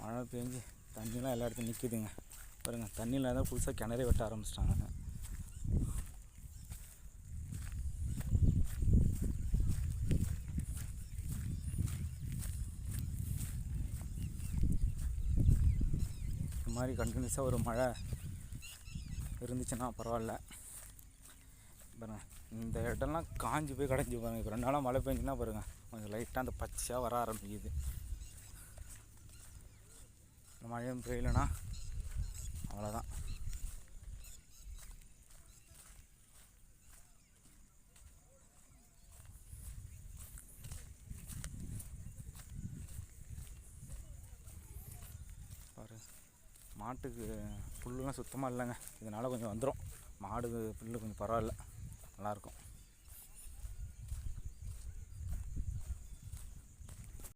மழை பெஞ்சு தண்ணிலாம் எல்லா இடத்துலையும் நிற்கிதுங்க பாருங்கள். தண்ணியில் தான் புதுசாக கிணறே வெட்ட ஆரம்பிச்சிட்டாங்க. இந்த மாதிரி கண்டினியூஸாக ஒரு மழை இருந்துச்சுன்னா பரவாயில்ல. பாருங்கள் இந்த இடம்லாம் காஞ்சி போய் கடைஞ்சி பாருங்கள். இப்போ 2 நாளாக மழை பெஞ்சுன்னா பாருங்கள் கொஞ்சம் லைட்டாக அந்த பச்சையாக வர ஆரம்பிக்குது. இந்த மழையும் பெய்யலைன்னா அவ்வளோதான். பாரு மாட்டுக்கு புல்லுலாம் சுத்தமாக இல்லைங்க. இதனால் கொஞ்சம் வந்துடும். மாடு புல்லு கொஞ்சம் பரவாயில்ல, நல்லாயிருக்கும்.